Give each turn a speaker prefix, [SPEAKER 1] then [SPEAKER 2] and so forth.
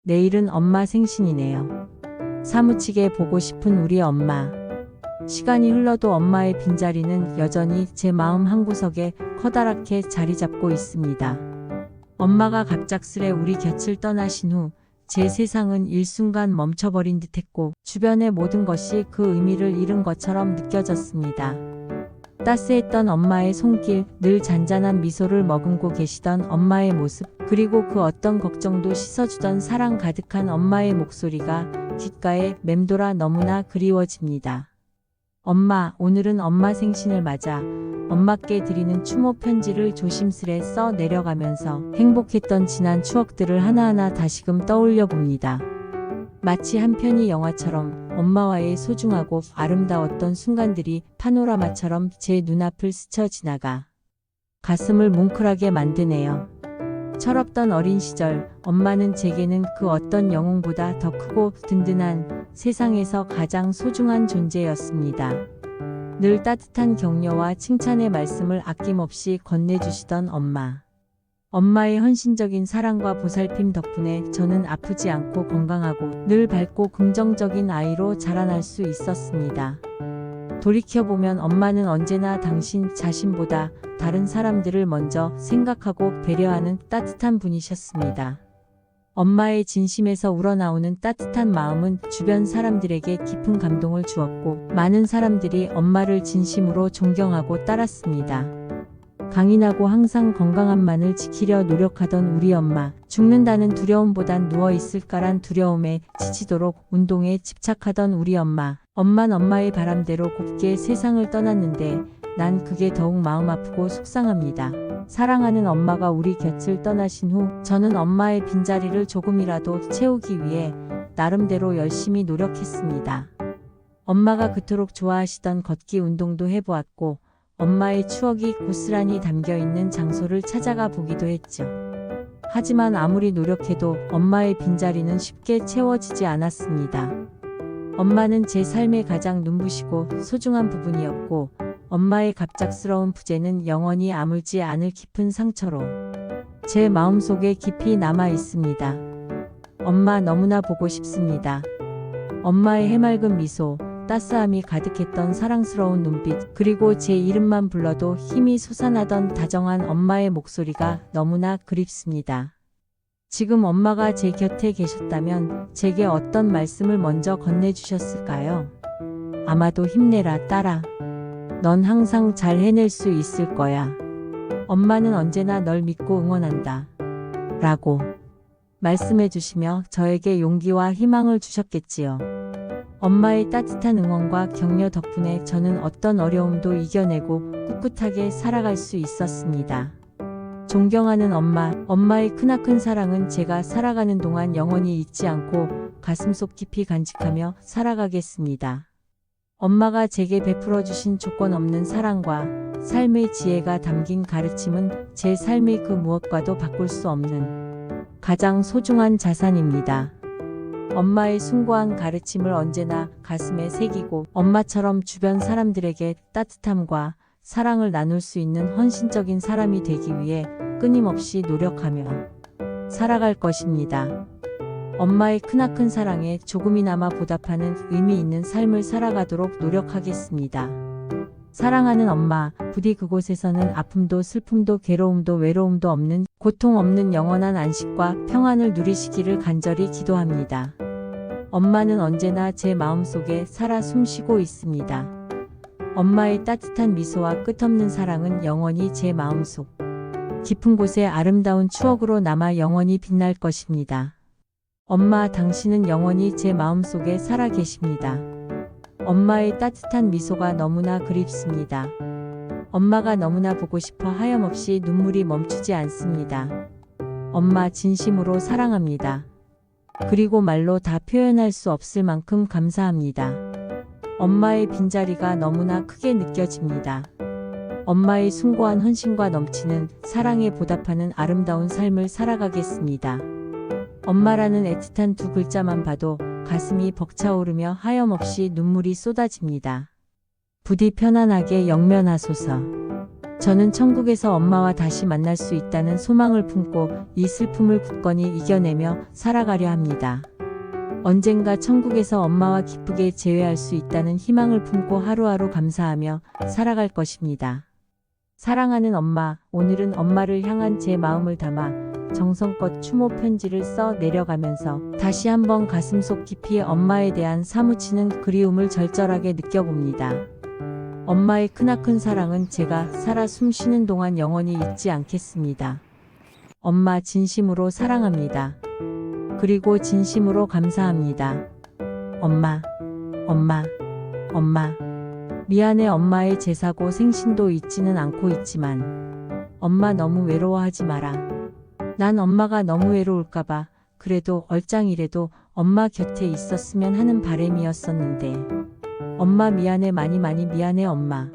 [SPEAKER 1] 내일은 엄마 생신이네요. 사무치게 보고 싶은 우리 엄마. 시간이 흘러도 엄마의 빈자리는 여전히 제 마음 한구석에 커다랗게 자리 잡고 있습니다. 엄마가 갑작스레 우리 곁을 떠나신 후 제 세상은 일순간 멈춰버린 듯했고 주변의 모든 것이 그 의미를 잃은 것처럼 느껴졌습니다. 따스했던 엄마의 손길, 늘 잔잔한 미소를 머금고 계시던 엄마의 모습, 그리고 그 어떤 걱정도 씻어주던 사랑 가득한 엄마의 목소리가 귓가에 맴돌아 너무나 그리워집니다. 엄마, 오늘은 엄마 생신을 맞아 엄마께 드리는 추모 편지를 조심스레 써 내려가면서 행복했던 지난 추억들을 하나하나 다시금 떠올려 봅니다. 마치 한 편의 영화처럼 엄마와의 소중하고 아름다웠던 순간들이 파노라마처럼 제 눈앞을 스쳐 지나가 가슴을 뭉클하게 만드네요. 철없던 어린 시절, 엄마는 제게는 그 어떤 영웅보다 더 크고 든든한 세상에서 가장 소중한 존재였습니다. 늘 따뜻한 격려와 칭찬의 말씀을 아낌없이 건네주시던 엄마. 엄마의 헌신적인 사랑과 보살핌 덕분에 저는 아프지 않고 건강하고 늘 밝고 긍정적인 아이로 자라날 수 있었습니다. 돌이켜보면 엄마는 언제나 당신 자신보다 다른 사람들을 먼저 생각하고 배려하는 따뜻한 분이셨습니다. 엄마의 진심에서 우러나오는 따뜻한 마음은 주변 사람들에게 깊은 감동을 주었고 많은 사람들이 엄마를 진심으로 존경하고 따랐습니다. 강인하고 항상 건강함만을 지키려 노력하던 우리 엄마. 죽는다는 두려움보단 누워있을까란 두려움에 지치도록 운동에 집착하던 우리 엄마. 엄만 엄마의 바람대로 곱게 세상을 떠났는데 난 그게 더욱 마음 아프고 속상합니다. 사랑하는 엄마가 우리 곁을 떠나신 후 저는 엄마의 빈자리를 조금이라도 채우기 위해 나름대로 열심히 노력했습니다. 엄마가 그토록 좋아하시던 걷기 운동도 해보았고 엄마의 추억이 고스란히 담겨있는 장소를 찾아가 보기도 했죠. 하지만 아무리 노력해도 엄마의 빈자리는 쉽게 채워지지 않았습니다. 엄마는 제 삶의 가장 눈부시고 소중한 부분이었고 엄마의 갑작스러운 부재는 영원히 아물지 않을 깊은 상처로 제 마음속에 깊이 남아 있습니다. 엄마 너무나 보고 싶습니다. 엄마의 해맑은 미소, 따스함이 가득했던 사랑스러운 눈빛, 그리고 제 이름만 불러도 힘이 솟아나던 다정한 엄마의 목소리가 너무나 그립습니다. 지금 엄마가 제 곁에 계셨다면 제게 어떤 말씀을 먼저 건네주셨을까요? 아마도 힘내라 딸아. 넌 항상 잘 해낼 수 있을 거야. 엄마는 언제나 널 믿고 응원한다. 라고 말씀해 주시며 저에게 용기와 희망을 주셨겠지요. 엄마의 따뜻한 응원과 격려 덕분에 저는 어떤 어려움도 이겨내고 꿋꿋하게 살아갈 수 있었습니다. 존경하는 엄마, 엄마의 크나큰 사랑은 제가 살아가는 동안 영원히 잊지 않고 가슴속 깊이 간직하며 살아가겠습니다. 엄마가 제게 베풀어 주신 조건 없는 사랑과 삶의 지혜가 담긴 가르침은 제 삶의 그 무엇과도 바꿀 수 없는 가장 소중한 자산입니다. 엄마의 숭고한 가르침을 언제나 가슴에 새기고 엄마처럼 주변 사람들에게 따뜻함과 사랑을 나눌 수 있는 헌신적인 사람이 되기 위해 끊임없이 노력하며 살아갈 것입니다. 엄마의 크나큰 사랑에 조금이나마 보답하는 의미 있는 삶을 살아가도록 노력하겠습니다. 사랑하는 엄마, 부디 그곳에서는 아픔도 슬픔도 괴로움도 외로움도 없는 고통 없는 영원한 안식과 평안을 누리시기를 간절히 기도합니다. 엄마는 언제나 제 마음속에 살아 숨쉬고 있습니다. 엄마의 따뜻한 미소와 끝없는 사랑은 영원히 제 마음속 깊은 곳에 아름다운 추억으로 남아 영원히 빛날 것입니다. 엄마, 당신은 영원히 제 마음속에 살아 계십니다. 엄마의 따뜻한 미소가 너무나 그립습니다. 엄마가 너무나 보고 싶어 하염없이 눈물이 멈추지 않습니다. 엄마 진심으로 사랑합니다. 그리고 말로 다 표현할 수 없을 만큼 감사합니다. 엄마의 빈자리가 너무나 크게 느껴집니다. 엄마의 숭고한 헌신과 넘치는 사랑에 보답하는 아름다운 삶을 살아가겠습니다. 엄마라는 애틋한 두 글자만 봐도 가슴이 벅차오르며 하염없이 눈물이 쏟아집니다. 부디 편안하게 영면하소서. 저는 천국에서 엄마와 다시 만날 수 있다는 소망을 품고 이 슬픔을 굳건히 이겨내며 살아가려 합니다. 언젠가 천국에서 엄마와 기쁘게 재회할 수 있다는 희망을 품고 하루하루 감사하며 살아갈 것입니다. 사랑하는 엄마, 오늘은 엄마를 향한 제 마음을 담아 정성껏 추모 편지를 써 내려가면서 다시 한번 가슴속 깊이 엄마에 대한 사무치는 그리움을 절절하게 느껴봅니다. 엄마의 크나큰 사랑은 제가 살아 숨쉬는 동안 영원히 잊지 않겠습니다. 엄마 진심으로 사랑합니다. 그리고 진심으로 감사합니다. 엄마, 엄마, 엄마. 미안해. 엄마의 제사고 생신도 잊지는 않고 있지만 엄마 너무 외로워하지 마라. 난 엄마가 너무 외로울까봐 그래도 얼짱이라도 엄마 곁에 있었으면 하는 바람이었었는데 엄마 미안해. 많이 미안해 엄마.